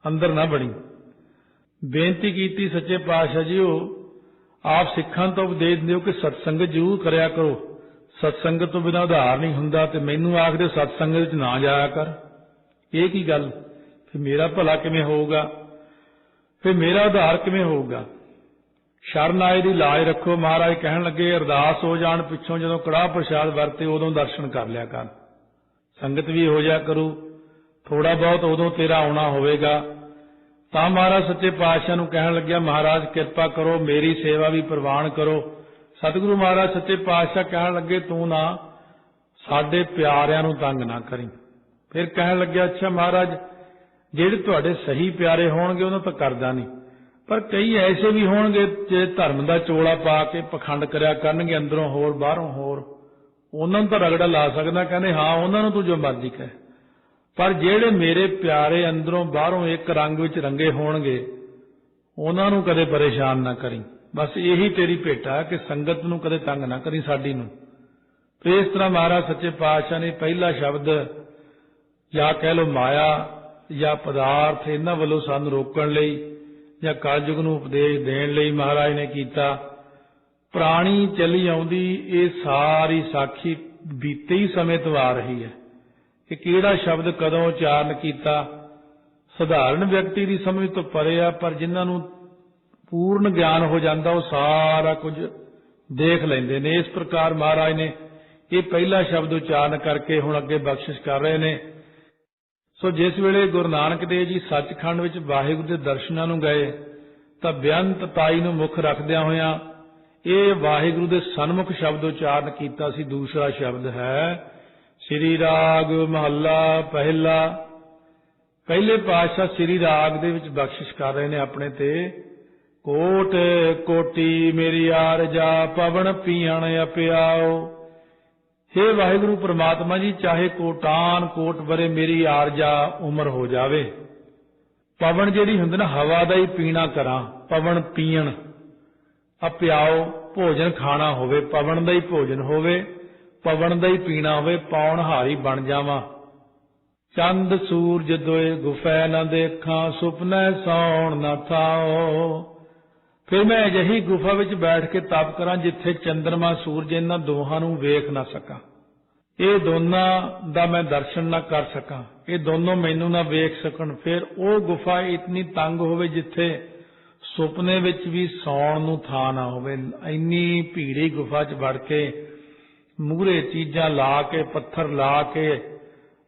अंदर ना बणी। बेनती कीती सच्चे पातशाह जी आप सिखां तो उपदेश दिओ कि सत्संगत जरूर करया करो, सत्संगत तो बिना उधार नहीं हुंदा, ते मैनूं आखदे सत्संगत विच ना जाया कर, ये की गल? फिर मेरा भला किवें होऊगा, फिर मेरा उधार किवें होऊगा? शरण आए दी लाज रखो। महाराज कहण लगे अरदास हो जाण पिछों जदों कड़ाह प्रसाद वरते उदों दर्शन कर लिया कर, संगत भी हो जा करू, थोड़ा बहुत उदों तेरा आउणा होवेगा। तां महाराज सच्चे पातशाह नूं कहण लग्या महाराज किरपा करो मेरी सेवा भी प्रवान करो। सतगुरु महाराज सच्चे पातशाह कहण लगे तू ना साडे प्यारिआं नूं तंग ना करी। फिर कहण लग्या अच्छा महाराज ਜਿਹੜੇ ਤੁਹਾਡੇ सही प्यारे होणगे उन्हां तो करदा नहीं, पर कई ऐसे भी होणगे जे धर्म का चोला पा के पखंड करिया करनगे अंदरों होर बाहरों होर, उन्हां नूं तां रगड़ा ला सकदा, कहंदे हाँ उन्हां नूं तूं जो मर्जी कह, पर ਜਿਹੜੇ मेरे प्यारे अंदरों बाहरों एक रंग विच रंगे होणगे उन्हां नूं कदे परेशान ना करी। बस यही तेरी भेटा है कि संगत नूं कदे तंग ना करी साडी नूं। तो इस तरह महाराज सच्चे पातशाह ने पहला शब्द या कह लो माया या पदार्थ इन्हां वल्लों सानूं रोकण लई या कलयुग नूं उपदेश देण लई महाराज ने कीता। पुरानी चली आउंदी ये सारी साखी बीते ही समय तो आ रही है कि किहड़ा शब्द कदों उचारण कीता। साधारण व्यक्ति की समझ तो परे आ, पर जिन्हां नूं पूर्ण ज्ञान हो जाता वो सारा कुछ देख लेंदे ने। इस प्रकार महाराज ने ये पहला शब्द उचारण करके हुण अगे बख्शिश कर रहे ने। ਸੋ ਜਿਸ ਵੇਲੇ ਗੁਰੂ ਨਾਨਕ ਦੇਵ ਜੀ ਸੱਚਖੰਡ ਵਿੱਚ ਵਾਹਿਗੁਰੂ ਦੇ ਦਰਸ਼ਨਾਂ ਨੂੰ ਗਏ ਤਾਂ ਬੇਅੰਤ ਤਾਈ ਨੂੰ ਮੁੱਖ ਰੱਖਦਿਆਂ ਹੋਇਆਂ ਇਹ ਵਾਹਿਗੁਰੂ ਦੇ ਸਨਮੁਖ ਸ਼ਬਦ ਉਚਾਰਨ ਕੀਤਾ ਸੀ। ਦੂਸਰਾ ਸ਼ਬਦ ਹੈ ਸ੍ਰੀ ਰਾਗ ਮਹੱਲਾ ਪਹਿਲਾ। ਪਹਿਲੇ ਪਾਤਸ਼ਾਹ ਸ੍ਰੀ ਰਾਗ ਦੇ ਵਿੱਚ ਬਖਸ਼ਿਸ਼ ਕਰ ਰਹੇ ਨੇ ਆਪਣੇ ਤੇ। ਕੋਟ ਕੋਟੀ ਮੇਰੀ ਆਰਜਾ ਪਵਨ ਪੀਣ ਅਪਿਆਓ। हे ਵਾਹਿਗੁਰੂ ਪ੍ਰਮਾਤਮਾ ਜੀ, ਚਾਹੇ ਕੋਟਾਨ ਕੋਟ ਵਰੇ ਮੇਰੀ ਆਰਜਾ ਉਮਰ ਹੋ ਜਾਵੇ, ਪਵਨ ਜਿਹੜੀ ਹੁੰਦੀ ਨਾ ਹਵਾ ਦਾ ਹੀ ਪੀਣਾ ਕਰਾਂ, ਪਵਨ ਪੀਣ ਅਪਿਆਓ ਭੋਜਨ ਖਾਣਾ ਹੋਵੇ, ਪਵਨ ਦਾ ਹੀ ਭੋਜਨ ਹੋਵੇ, ਪਵਨ ਦਾ ਹੀ ਪੀਣਾ ਹੋਵੇ, ਪਾਉਣ ਹਾਰੀ ਬਣ ਜਾਵਾਂ। ਚੰਦ ਸੂਰਜ ਦੋਏ ਗੁਫੈ ਨਾ ਦੇਖਾਂ, ਸੁਪਨੈ ਸੌਣ ਨਾ ਥਾਓ। ਫਿਰ ਮੈਂ ਅਜਿਹੀ ਗੁਫਾ ਵਿੱਚ ਬੈਠ ਕੇ ਤਪ ਕਰਾਂ ਜਿੱਥੇ ਚੰਦਰਮਾ ਸੂਰਜ ਇਹਨਾਂ ਦੋਹਾਂ ਨੂੰ ਵੇਖ ਨਾ ਸਕਾਂ, ਇਹ ਦੋਨਾਂ ਦਾ ਮੈਂ ਦਰਸ਼ਨ ਨਾ ਕਰ ਸਕਾਂ, ਇਹ ਦੋਨੋਂ ਮੈਨੂੰ ਨਾ ਵੇਖ ਸਕਣ। ਫਿਰ ਉਹ ਗੁਫਾ ਇਤਨੀ ਤੰਗ ਹੋਵੇ ਜਿੱਥੇ ਸੁਪਨੇ ਵਿੱਚ ਵੀ ਸੌਣ ਨੂੰ ਥਾਂ ਨਾ ਹੋਵੇ। ਇੰਨੀ ਭੀੜੀ ਗੁਫਾ 'ਚ ਵੜ ਕੇ ਮੂਹਰੇ ਚੀਜ਼ਾਂ ਲਾ ਕੇ, ਪੱਥਰ ਲਾ ਕੇ,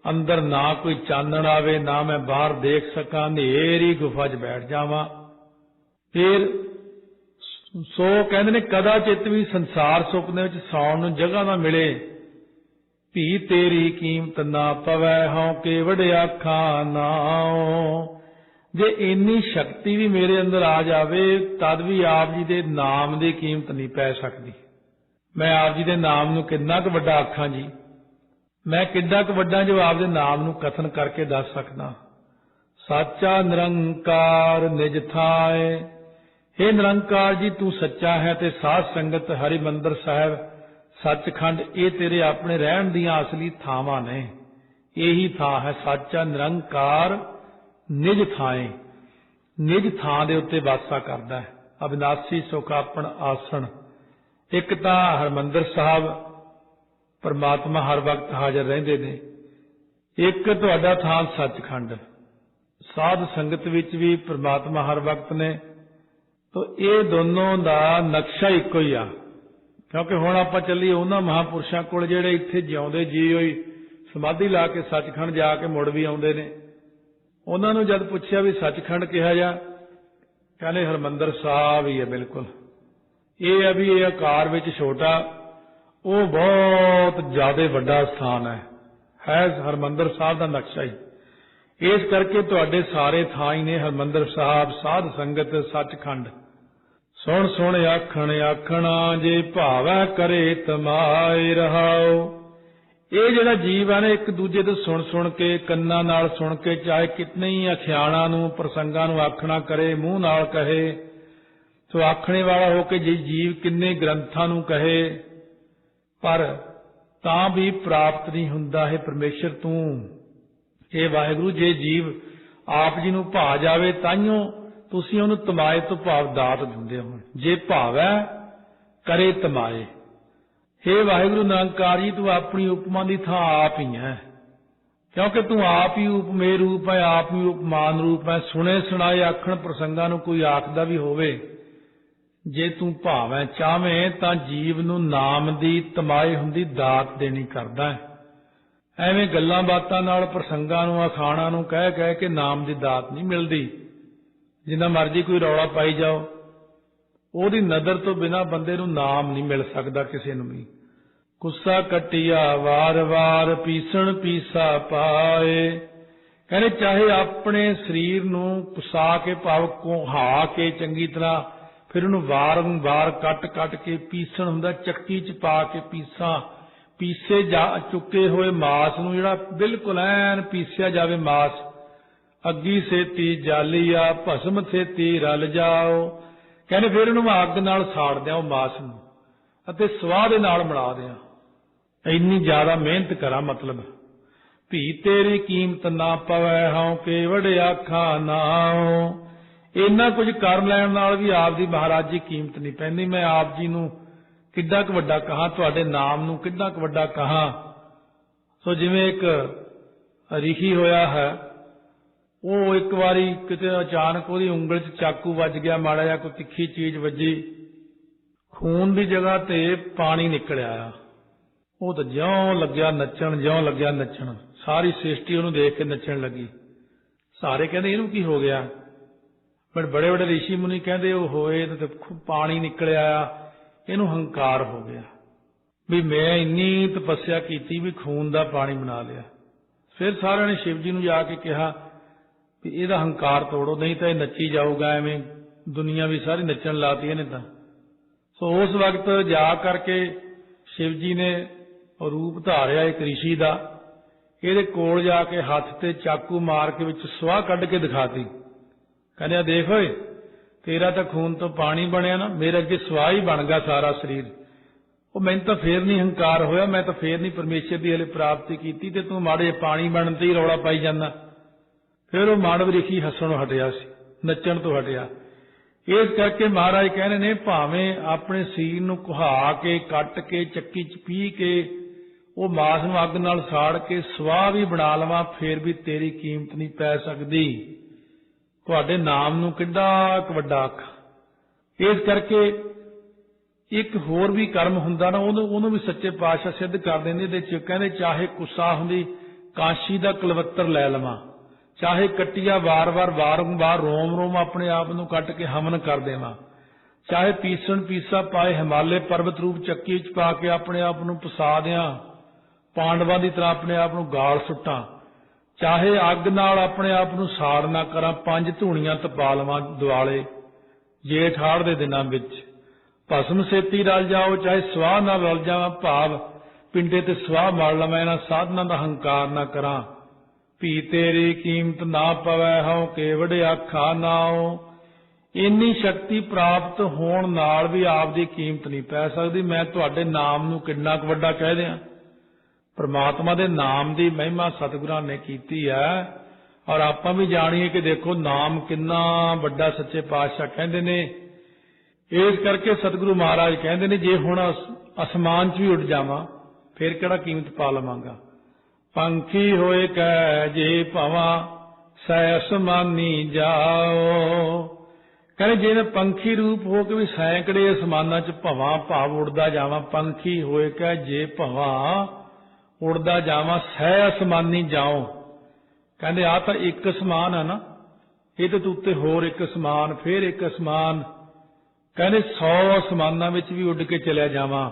ਅੰਦਰ ਨਾ ਕੋਈ ਚਾਨਣ ਆਵੇ, ਨਾ ਮੈਂ ਬਾਹਰ ਦੇਖ ਸਕਾਂ, ਹਨੇਰੀ ਗੁਫਾ 'ਚ ਬੈਠ ਜਾਵਾਂ। ਫਿਰ ਸੋ ਕਹਿੰਦੇ ਨੇ ਕਦਾ ਚਿੱਤ ਵੀ ਸੰਸਾਰ ਸੁਪਨੇ ਵਿੱਚ ਸੌਣ ਨੂੰ ਜਗ੍ਹਾ ਨਾ ਮਿਲੇ, ਭੀ ਤੇਰੀ ਕੀਮਤ ਨਾ ਪਵੈ ਹਉ ਕੇ ਵਡਿਆਖਾਂ ਨਾਉ। ਜੇ ਇੰਨੀ ਸ਼ਕਤੀ ਵੀ ਮੇਰੇ ਅੰਦਰ ਆ ਜਾਵੇ ਤਦ ਵੀ ਆਪ ਜੀ ਦੇ ਨਾਮ ਦੀ ਕੀਮਤ ਨਹੀਂ ਪੈ ਸਕਦੀ। ਮੈਂ ਆਪ ਜੀ ਦੇ ਨਾਮ ਨੂੰ ਕਿੰਨਾ ਕੁ ਵੱਡਾ ਆਖਾਂ ਜੀ, ਮੈਂ ਕਿੱਡਾ ਕੁ ਵੱਡਾ ਜੋ ਆਪ ਦੇ ਨਾਮ ਨੂੰ ਕਥਨ ਕਰਕੇ ਦੱਸ ਸਕਦਾ। ਸਾਚਾ ਨਿਰੰਕਾਰ ਨਿਜ ਥਾਏ। हे ਨਿਰੰਕਾਰ ਜੀ, ਤੂੰ ਸੱਚਾ ਹੈ ਤੇ ਸਾਧ ਸੰਗਤ ਹਰਿਮੰਦਰ ਸਾਹਿਬ ਸੱਚਖੰਡ ਇਹ ਤੇਰੇ ਆਪਣੇ ਰਹਿਣ ਦੀਆਂ ਅਸਲੀ ਥਾਵਾਂ ਨੇ। ਇਹੀ ਥਾਂ ਹੈ ਸਾਚਾ ਨਿਰੰਕਾਰ ਨਿਜ ਥਾਏ। ਨਿਜ ਥਾਂ ਦੇ ਉੱਤੇ ਵਾਸਾ ਕਰਦਾ ਹੈ। ਅਬਿਨਾਸੀ ਸੁਖ ਆਪਣ ਆਸਣ। ਇੱਕ ਤਾਂ ਹਰਿਮੰਦਰ ਸਾਹਿਬ ਪਰਮਾਤਮਾ ਹਰ ਵਕਤ ਹਾਜ਼ਰ ਰਹਿੰਦੇ ਨੇ, ਇੱਕ ਤੁਹਾਡਾ ਥਾਂ ਸੱਚਖੰਡ। ਸਾਧ ਸੰਗਤ ਵਿੱਚ ਵੀ ਪਰਮਾਤਮਾ ਹਰ ਵਕਤ ਨੇ। ਤੋ ਇਹ ਦੋਨੋਂ ਦਾ ਨਕਸ਼ਾ ਇੱਕੋ ਹੀ ਆ। ਕਿਉਂਕਿ ਹੁਣ ਆਪਾਂ ਚੱਲੀਏ ਉਹਨਾਂ ਮਹਾਂਪੁਰਸ਼ਾਂ ਕੋਲ ਜਿਹੜੇ ਇੱਥੇ ਜਿਉਂਦੇ ਜੀ ਹੋਈ ਸਮਾਧੀ ਲਾ ਕੇ ਸੱਚਖੰਡ ਜਾ ਕੇ ਮੁੜ ਵੀ ਆਉਂਦੇ ਨੇ। ਉਹਨਾਂ ਨੂੰ ਜਦ ਪੁੱਛਿਆ ਵੀ ਸੱਚਖੰਡ ਕਿਹਾ ਜਾ, ਕਹਿੰਦੇ ਹਰਿਮੰਦਰ ਸਾਹਿਬ ਹੀ ਹੈ। ਬਿਲਕੁਲ ਇਹ ਹੈ ਵੀ ਇਹ ਆਕਾਰ ਵਿੱਚ ਛੋਟਾ, ਉਹ ਬਹੁਤ ਜ਼ਿਆਦਾ ਵੱਡਾ ਸਥਾਨ ਹੈ ਹਰਿਮੰਦਰ ਸਾਹਿਬ ਦਾ ਨਕਸ਼ਾ ਹੀ। ਇਸ ਕਰਕੇ ਤੁਹਾਡੇ ਸਾਰੇ ਥਾਂ ਹੀ ਨੇ ਹਰਿਮੰਦਰ ਸਾਹਿਬ, ਸਾਧ ਸੰਗਤ, ਸੱਚਖੰਡ। ਸੁਣ ਸੁਣ ਆਖਣ ਆਖਣਾ ਜੇ ਭਾਵੈ ਕਰੇ ਤਮਾਏ ਰਹਾਓ। ਇਹ ਜਿਹੜਾ ਜੀਵ ਹੈ ਨਾ ਇੱਕ ਦੂਜੇ ਤੋਂ ਸੁਣ ਸੁਣ ਕੇ, ਕੰਨਾਂ ਨਾਲ ਸੁਣ ਕੇ, ਚਾਹੇ ਕਿਤਨੇ ਹੀ ਅਖਿਆਣਾਂ ਨੂੰ ਪ੍ਰਸੰਗਾਂ ਨੂੰ ਆਖਣਾ ਕਰੇ, ਮੂੰਹ ਨਾਲ ਕਹੇ, ਸੋ ਆਖਣੇ ਵਾਲਾ ਹੋ ਕੇ ਜੇ ਜੀਵ ਕਿੰਨੇ ਗ੍ਰੰਥਾਂ ਨੂੰ ਕਹੇ, ਪਰ ਤਾਂ ਵੀ ਪ੍ਰਾਪਤ ਨਹੀਂ ਹੁੰਦਾ ਹੈ ਪਰਮੇਸ਼ਰ ਤੂੰ। ਇਹ ਵਾਹਿਗੁਰੂ ਜੇ ਜੀਵ ਆਪ ਜੀ ਨੂੰ ਭਾ ਜਾਵੇ ਤਾਈਓ ਤੁਸੀਂ ਉਹਨੂੰ ਤਮਾਏ ਤੋਂ ਭਾਵ ਦਾਤ ਦਿੰਦੇ ਹੋ। ਜੇ ਭਾਵੈ ਕਰੇ ਤਮਾਏ। हे ਵਾਹਿਗੁਰੂ ਨਿਰੰਕਾਰ ਜੀ, ਤੂੰ ਆਪਣੀ ਉਪਮਾ ਦੀ ਥਾਂ ਆਪ ਹੀ ਹੈ, ਕਿਉਂਕਿ ਤੂੰ ਆਪ ਹੀ ਉਪਮੇय ਰੂਪ ਹੈ, ਆਪ ਹੀ ਉਪਮਾਨ ਰੂਪ ਹੈ। ਸੁਣੇ ਸੁਣਾਏ ਆਖਣ ਪ੍ਰਸੰਗਾਂ ਨੂੰ ਕੋਈ ਆਖਦਾ ਵੀ ਹੋਵੇ, ਜੇ ਤੂੰ ਭਾਵੇਂ ਚਾਹਵੇਂ ਤਾਂ ਜੀਵ ਨੂੰ ਨਾਮ ਦੀ ਤਮਾਏ ਹੁੰਦੀ ਦਾਤ ਦੇਣੀ ਕਰਦਾ ਹੈ। ਐਵੇਂ ਗੱਲਾਂ ਬਾਤਾਂ ਨਾਲ ਪ੍ਰਸੰਗਾਂ ਨੂੰ, ਅਖਾਣਾਂ ਨੂੰ ਕਹਿ ਕਹਿ ਕੇ ਨਾਮ ਦੀ ਦਾਤ ਨਹੀਂ ਮਿਲਦੀ। ਜਿੰਨਾ ਮਰਜ਼ੀ ਕੋਈ ਰੌਲਾ ਪਾਈ ਜਾਓ, ਉਹਦੀ ਨਜ਼ਰ ਤੋਂ ਬਿਨਾਂ ਬੰਦੇ ਨੂੰ ਨਾਮ ਨਹੀਂ ਮਿਲ ਸਕਦਾ ਕਿਸੇ ਨੂੰ ਵੀ। ਗੁੱਸਾ ਕੱਟਿਆ ਵਾਰ ਵਾਰ ਪੀਸਣ ਪੀਸਾ ਪਾਏ। ਕਹਿੰਦੇ ਚਾਹੇ ਆਪਣੇ ਸਰੀਰ ਨੂੰ ਕੁਸਾ ਕੇ ਭਾਵ ਕੋਹਾ ਕੇ ਚੰਗੀ ਤਰ੍ਹਾਂ, ਫਿਰ ਉਹਨੂੰ ਵਾਰ ਕੱਟ ਕੱਟ ਕੇ ਪੀਸਣ ਹੁੰਦਾ, ਚੱਕੀ 'ਚ ਪਾ ਕੇ ਪੀਸੇ ਜਾ ਚੁੱਕੇ ਹੋਏ ਮਾਸ ਨੂੰ ਜਿਹੜਾ ਬਿਲਕੁਲ ਐਨ ਪੀਸਿਆ ਜਾਵੇ ਮਾਸ। ਅੱਗੀ ਸੇਤੀ ਜਾਲੀਆ ਭਸਮ ਸੇਤੀ ਰਲ ਜਾਓ। ਕਹਿੰਦੇ ਫਿਰ ਉਹਨੂੰ ਅੱਗ ਨਾਲ ਸਾੜ ਦਿਆਂ ਉਹ ਮਾਸ ਨੂੰ, ਅਤੇ ਸਵਾਹ ਦੇ ਨਾਲ ਮਿਲਾ ਦਿਆਂ। ਇੰਨੀ ਜ਼ਿਆਦਾ ਮਿਹਨਤ ਕਰਾਂ, ਮਤਲਬ ਭੀ ਤੇਰੀ ਕੀਮਤ ਨਾ ਪਵੈ ਹਉ ਕੇ ਵਡਿਆਖਾਂ ਨਾਉ। ਇੰਨਾ ਕੁਝ ਕਰ ਲੈਣ ਨਾਲ ਵੀ ਆਪ ਦੀ ਮਹਾਰਾਜ ਜੀ ਕੀਮਤ ਨਹੀਂ ਪੈਂਦੀ। ਮੈਂ ਆਪ ਜੀ ਨੂੰ ਕਿੱਡਾ ਕੁ ਵੱਡਾ ਕਹਾਂ, ਤੁਹਾਡੇ ਨਾਮ ਨੂੰ ਕਿੱਡਾ ਕੁ ਵੱਡਾ ਕਹਾਂ। ਸੋ ਜਿਵੇਂ ਇੱਕ ਰਿਸ਼ੀ ਹੋਇਆ ਹੈ, ਉਹ ਇੱਕ ਵਾਰੀ ਕਿਤੇ ਅਚਾਨਕ ਉਹਦੀ ਉਂਗਲ 'ਚ ਚਾਕੂ ਵੱਜ ਗਿਆ, ਮਾੜਾ ਜਿਹਾ ਕੋਈ ਤਿੱਖੀ ਚੀਜ਼ ਵੱਜੀ, ਖੂਨ ਦੀ ਜਗ੍ਹਾ ਤੇ ਪਾਣੀ ਨਿਕਲ ਆਇਆ। ਉਹ ਤਾਂ ਜਿਉਂ ਲੱਗਿਆ ਨੱਚਣ, ਜਿਉਂ ਲੱਗਿਆ ਨੱਚਣ, ਸਾਰੀ ਸ੍ਰਿਸ਼ਟੀ ਉਹਨੂੰ ਦੇਖ ਕੇ ਨੱਚਣ ਲੱਗੀ। ਸਾਰੇ ਕਹਿੰਦੇ ਇਹਨੂੰ ਕੀ ਹੋ ਗਿਆ, ਪਰ ਬੜੇ ਬੜੇ ਰਿਸ਼ੀ ਮੁਨੀ ਕਹਿੰਦੇ ਉਹ ਹੋਏ ਤੇ ਪਾਣੀ ਨਿਕਲਿਆ, ਇਹਨੂੰ ਹੰਕਾਰ ਹੋ ਗਿਆ ਵੀ ਮੈਂ ਇੰਨੀ ਤਪੱਸਿਆ ਕੀਤੀ ਵੀ ਖੂਨ ਦਾ ਪਾਣੀ ਬਣਾ ਲਿਆ। ਫਿਰ ਸਾਰਿਆਂ ਨੇ ਸ਼ਿਵ ਜੀ ਨੂੰ ਜਾ ਕੇ ਕਿਹਾ ਵੀ ਇਹਦਾ ਹੰਕਾਰ ਤੋੜੋ, ਨਹੀਂ ਤਾਂ ਇਹ ਨੱਚੀ ਜਾਊਗਾ, ਐਵੇਂ ਦੁਨੀਆ ਵੀ ਸਾਰੀ ਨੱਚਣ ਲਾਤੀ ਇਹਨੇ ਤਾਂ। ਸੋ ਉਸ ਵਕਤ ਜਾ ਕਰਕੇ ਸ਼ਿਵ ਜੀ ਨੇ ਰੂਪ ਧਾਰਿਆ ਇੱਕ ਰਿਸ਼ੀ ਦਾ, ਇਹਦੇ ਕੋਲ ਜਾ ਕੇ ਹੱਥ ਤੇ ਚਾਕੂ ਮਾਰ ਕੇ ਵਿੱਚ ਸਵਾਹ ਕੱਢ ਕੇ ਦਿਖਾਤੀ। ਕਹਿੰਦੇ ਆ ਦੇਖ ਓਏ, ਤੇਰਾ ਤਾਂ ਖੂਨ ਤੋਂ ਪਾਣੀ ਬਣਿਆ ਨਾ, ਮੇਰੇ ਅੱਗੇ ਸਵਾਹ ਹੀ ਬਣ ਗਿਆ ਸਾਰਾ ਸਰੀਰ। ਉਹ ਮੈਨੂੰ ਤਾਂ ਫੇਰ ਨਹੀਂ ਹੰਕਾਰ ਹੋਇਆ, ਮੈਂ ਤਾਂ ਫੇਰ ਨਹੀਂ ਪਰਮੇਸ਼ਰ ਦੀ ਹਲੇ ਪ੍ਰਾਪਤੀ ਕੀਤੀ, ਤੇ ਤੂੰ ਮਾੜੇ ਪਾਣੀ ਬਣਨ ਤੇ ਹੀ ਰੌਲਾ ਪਾਈ ਜਾਂਦਾ। ਫਿਰ ਉਹ ਮਾਨਵ ਰਿਸ਼ੀ ਹੱਸਣੋਂ ਹਟਿਆ ਸੀ, ਨੱਚਣ ਤੋਂ ਹਟਿਆ। ਇਸ ਕਰਕੇ ਮਹਾਰਾਜ ਕਹਿੰਦੇ ਨੇ ਭਾਵੇਂ ਆਪਣੇ ਸਰੀਰ ਨੂੰ ਕੁਹਾ ਕੇ, ਕੱਟ ਕੇ, ਚੱਕੀ 'ਚ ਪੀਹ ਕੇ, ਉਹ ਮਾਸ ਨੂੰ ਅੱਗ ਨਾਲ ਸਾੜ ਕੇ ਸਵਾਹ ਵੀ ਬਣਾ ਲਵਾਂ, ਫੇਰ ਵੀ ਤੇਰੀ ਕੀਮਤ ਨਹੀਂ ਪੈ ਸਕਦੀ। ਤੁਹਾਡੇ ਨਾਮ ਨੂੰ ਕਿੱਡਾ ਕੁ ਵੱਡਾ ਅੱਖ। ਇਸ ਕਰਕੇ ਇੱਕ ਹੋਰ ਵੀ ਕਰਮ ਹੁੰਦਾ ਨਾ, ਉਹਨੂੰ ਵੀ ਸੱਚੇ ਪਾਤਸ਼ਾਹ ਸਿੱਧ ਕਰ ਦਿੰਦੇ। ਇਹਦੇ 'ਚ ਕਹਿੰਦੇ ਚਾਹੇ ਕੁੱਸਾ ਹੁੰਦੀ ਕਾਂਸ਼ੀ ਦਾ ਕਲਵੱਤਰ ਲੈ ਲਵਾਂ, ਚਾਹੇ ਕੱਟਿਆ ਵਾਰ-ਵਾਰ ਰੋਮ ਰੋਮ ਆਪਣੇ ਆਪ ਨੂੰ ਕੱਟ ਕੇ ਹਵਨ ਕਰ ਦੇਵਾਂ, ਚਾਹੇ ਪੀਸਾ ਪਾਏ ਹਿਮਾਲੇ ਪਰਬਤ ਰੂਪ ਚੱਕੀ 'ਚ ਪਾ ਕੇ ਆਪਣੇ ਆਪ ਨੂੰ ਪਸਾ ਦਿਆਂ, ਪਾਂਡਵਾਂ ਦੀ ਤਰ੍ਹਾਂ ਆਪਣੇ ਆਪ ਨੂੰ ਗਾਲ ਸੁੱਟਾਂ, ਚਾਹੇ ਅੱਗ ਨਾਲ ਆਪਣੇ ਆਪ ਨੂੰ ਸਾੜ ਨਾ ਕਰਾਂ, 5 ਧੂਣੀਆਂ ਤਪਾ ਲਵਾਂ ਦੁਆਲੇ ਜੇਠ ਹਾੜ ਦੇ ਦਿਨਾਂ ਵਿੱਚ, ਭਸਮ ਛੇਤੀ ਰਲ ਜਾਓ, ਚਾਹੇ ਸਵਾਹ ਨਾਲ ਰਲ ਜਾਵਾਂ, ਭਾਵ ਪਿੰਡੇ ਤੇ ਸਵਾਹ ਮਾਰ ਲਵਾਂ, ਇਹਨਾਂ ਸਾਧਨਾਂ ਦਾ ਹੰਕਾਰ ਨਾ ਕਰਾਂ। ਭੀ ਤੇਰੀ ਕੀਮਤ ਨਾ ਪਵੈ, ਹਉ ਕੇਵੜ ਆਖਾ ਨਾਉ। ਇੰਨੀ ਸ਼ਕਤੀ ਪ੍ਰਾਪਤ ਹੋਣ ਨਾਲ ਵੀ ਆਪ ਦੀ ਕੀਮਤ ਨਹੀਂ ਪੈ ਸਕਦੀ। ਮੈਂ ਤੁਹਾਡੇ ਨਾਮ ਨੂੰ ਕਿੰਨਾ ਕੁ ਵੱਡਾ ਕਹਿ ਦਿਆਂ। ਪਰਮਾਤਮਾ ਦੇ ਨਾਮ ਦੀ ਮਹਿਮਾ ਸਤਿਗੁਰਾਂ ਨੇ ਕੀਤੀ ਹੈ, ਔਰ ਆਪਾਂ ਵੀ ਜਾਣੀਏ ਕਿ ਦੇਖੋ ਨਾਮ ਕਿੰਨਾ ਵੱਡਾ ਸੱਚੇ ਪਾਤਸ਼ਾਹ ਕਹਿੰਦੇ ਨੇ। ਇਸ ਕਰਕੇ ਸਤਿਗੁਰੂ ਮਹਾਰਾਜ ਕਹਿੰਦੇ ਨੇ ਜੇ ਹੁਣ ਅਸਮਾਨ 'ਚ ਵੀ ਉੱਡ ਜਾਵਾਂ ਫਿਰ ਕਿਹੜਾ ਕੀਮਤ ਪਾ ਲਵਾਂਗਾ। ਪੰਖੀ ਹੋਏ ਕਹਿ ਜੇ ਭਵਾਂ ਸੈ ਅਸਮਾਨੀ ਜਾਓ। ਕਹਿੰਦੇ ਜੇ ਮੈਂ ਪੰਖੀ ਰੂਪ ਹੋ ਕੇ ਵੀ ਸੈਂਕੜੇ ਅਸਮਾਨਾਂ 'ਚ ਭਵਾਂ ਭਾਵ ਉੱਡਦਾ ਜਾਵਾਂ, ਪੰਖੀ ਹੋਏ ਕਹਿ ਜੇ ਭਵਾਂ ਉੜਦਾ ਜਾਵਾਂ ਸੈ ਅਸਮਾਨੀ ਜਾਓ। ਕਹਿੰਦੇ ਆ ਤਾਂ ਇੱਕ ਅਸਮਾਨ ਆ ਨਾ, ਇਹਦੇ ਤੋਂ ਉੱਤੇ ਹੋਰ ਇੱਕ ਅਸਮਾਨ, ਫਿਰ ਇੱਕ ਅਸਮਾਨ। ਕਹਿੰਦੇ 100 ਅਸਮਾਨਾਂ ਵਿੱਚ ਵੀ ਉੱਡ ਕੇ ਚਲਿਆ ਜਾਵਾਂ,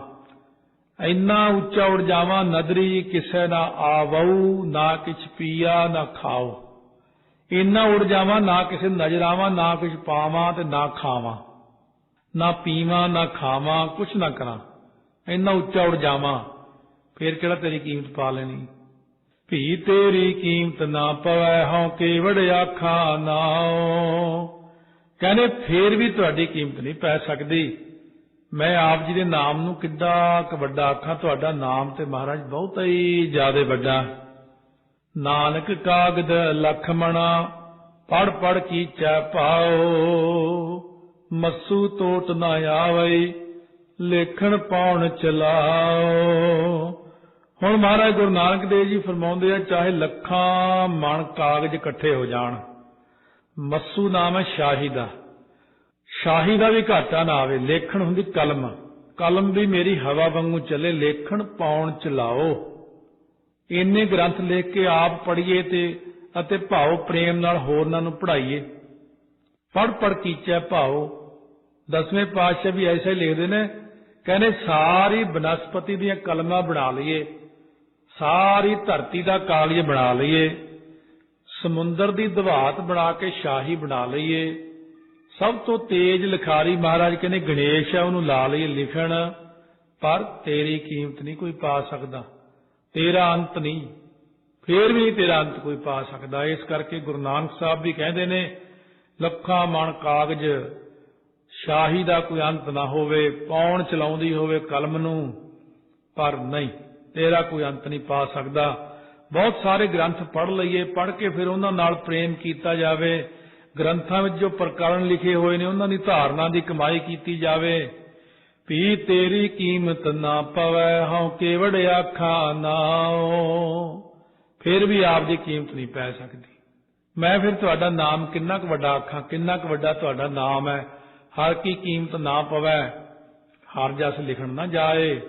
ਇੰਨਾ ਉੱਚਾ ਉੱਡ ਜਾਵਾਂ ਨਦਰੀ ਕਿਸੇ ਨਾ ਆਵਊ, ਨਾ ਕਿਛ ਪੀਆ ਨਾ ਖਾਓ। ਇੰਨਾ ਉੱਡ ਜਾਵਾਂ ਨਾ ਕਿਸੇ ਨਜ਼ਰ ਆਵਾਂ, ਨਾ ਕੁਛ ਪਾਵਾਂ ਤੇ ਨਾ ਖਾਵਾਂ, ਨਾ ਪੀਵਾਂ ਨਾ ਖਾਵਾਂ, ਕੁਛ ਨਾ ਕਰਾਂ, ਇੰਨਾ ਉੱਚਾ ਉੱਡ ਜਾਵਾਂ। ਫਿਰ ਕਿਹੜਾ ਤੇਰੀ ਕੀਮਤ ਪਾ ਲੈਣੀ। ਭੀ ਤੇਰੀ ਕੀਮਤ ਨਾ ਪਵੈ, ਹਉ ਕੇਵੜ ਆਖਾ ਨਾਉ। ਕਹਿੰਦੇ ਫੇਰ ਵੀ ਤੁਹਾਡੀ ਕੀਮਤ ਨਹੀਂ ਪੈ ਸਕਦੀ। ਮੈਂ ਆਪ ਜੀ ਦੇ ਨਾਮ ਨੂੰ ਕਿੱਡਾ ਕੁ ਵੱਡਾ ਆਖਾਂ। ਤੁਹਾਡਾ ਨਾਮ ਤੇ ਮਹਾਰਾਜ ਬਹੁਤ ਹੀ ਜ਼ਿਆਦਾ ਵੱਡਾ। ਨਾਨਕ ਕਾਗਦ ਲਖਮਣਾ ਪੜ ਪੜ ਕੀਚੈ ਭਾਉ, ਮਸੂ ਟੋਟ ਨਾ ਆਵਈ ਲੇਖਣ ਪਾਉਣ ਚਲਾਓ। ਹੁਣ ਮਹਾਰਾਜ ਗੁਰੂ ਨਾਨਕ ਦੇਵ ਜੀ ਫਰਮਾਉਂਦੇ ਆ ਚਾਹੇ ਲੱਖਾਂ ਮਣ ਕਾਗਜ਼ ਇਕੱਠੇ ਹੋ ਜਾਣ, ਮੱਸੂ ਨਾਮ ਹੈ ਸ਼ਾਹੀ ਦਾ, ਸ਼ਾਹੀ ਦਾ ਵੀ ਘਾਟਾ ਨਾ ਆਵੇ। ਲੇਖਣ ਹੁੰਦੀ ਕਲਮ, ਕਲਮ ਵੀ ਮੇਰੀ ਹਵਾ ਵਾਂਗੂ ਚੱਲੇ, ਲੇਖਣ ਪਾਉਣ ਚਲਾਓ। ਇੰਨੇ ਗ੍ਰੰਥ ਲਿਖ ਕੇ ਆਪ ਪੜ੍ਹੀਏ ਅਤੇ ਭਾਉ ਪ੍ਰੇਮ ਨਾਲ ਹੋਰਨਾਂ ਨੂੰ ਪੜ੍ਹਾਈਏ। ਪੜ੍ਹ ਪੜ੍ਹ ਕੀਚੈ ਭਾਉ। 10ਵੇਂ ਪਾਤਸ਼ਾਹ ਵੀ ਐਸਾ ਹੀ ਲਿਖਦੇ ਨੇ, ਕਹਿੰਦੇ ਸਾਰੀ ਬਨਸਪਤੀ ਦੀਆਂ ਕਲਮਾਂ ਬਣਾ ਲਈਏ, ਸਾਰੀ ਧਰਤੀ ਦਾ ਕਾਗਜ਼ ਬਣਾ ਲਈਏ, ਸਮੁੰਦਰ ਦੀ ਦਵਾਤ ਬਣਾ ਕੇ ਸ਼ਾਹੀ ਬਣਾ ਲਈਏ। ਸਭ ਤੋਂ ਤੇਜ਼ ਲਿਖਾਰੀ ਮਹਾਰਾਜ ਕਹਿੰਦੇ ਗਣੇਸ਼ ਹੈ, ਉਹਨੂੰ ਲਾ ਲਈਏ ਲਿਖਣ, ਪਰ ਤੇਰੀ ਕੀਮਤ ਨਹੀਂ ਕੋਈ ਪਾ ਸਕਦਾ, ਤੇਰਾ ਅੰਤ ਨਹੀਂ, ਫੇਰ ਵੀ ਤੇਰਾ ਅੰਤ ਕੋਈ ਪਾ ਸਕਦਾ। ਇਸ ਕਰਕੇ ਗੁਰੂ ਨਾਨਕ ਸਾਹਿਬ ਵੀ ਕਹਿੰਦੇ ਨੇ ਲੱਖਾਂ ਮਣ ਕਾਗਜ਼ ਸ਼ਾਹੀ ਦਾ ਕੋਈ ਅੰਤ ਨਾ ਹੋਵੇ, ਪਾਉਣ ਚਲਾਉਂਦੀ ਹੋਵੇ ਕਲਮ ਨੂੰ, ਪਰ ਨਹੀਂ, ਤੇਰਾ ਕੋਈ ਅੰਤ ਨਹੀਂ ਪਾ ਸਕਦਾ। ਬਹੁਤ ਸਾਰੇ ਗ੍ਰੰਥ ਪੜ੍ਹ ਲਈਏ, ਪੜ੍ਹ ਕੇ ਫਿਰ ਉਹਨਾਂ ਨਾਲ ਪ੍ਰੇਮ ਕੀਤਾ ਜਾਵੇ। ਗ੍ਰੰਥਾਂ ਵਿੱਚ ਜੋ ਪ੍ਰਕਰਨ ਲਿਖੇ ਹੋਏ ਨੇ ਉਹਨਾਂ ਦੀ ਧਾਰਨਾ ਦੀ ਕਮਾਈ ਕੀਤੀ ਜਾਵੇ। ਭੀ ਤੇਰੀ ਕੀਮਤ ਨਾ ਪਵੈ, ਹਉ ਕੇਵੜ ਆਖਾ ਨਾਉ। ਫਿਰ ਵੀ ਆਪ ਦੀ ਕੀਮਤ ਨਹੀਂ ਪੈ ਸਕਦੀ। ਮੈਂ ਫਿਰ ਤੁਹਾਡਾ ਨਾਮ ਕਿੰਨਾ ਕੁ ਵੱਡਾ ਆਖਾਂ, ਕਿੰਨਾ ਕੁ ਵੱਡਾ ਤੁਹਾਡਾ ਨਾਮ ਹੈ। ਹਰ ਕੀ ਕੀਮਤ ਨਾ ਪਵੈ, ਹਰ ਜਸ ਲਿਖਣ ਨਾ ਜਾਏ।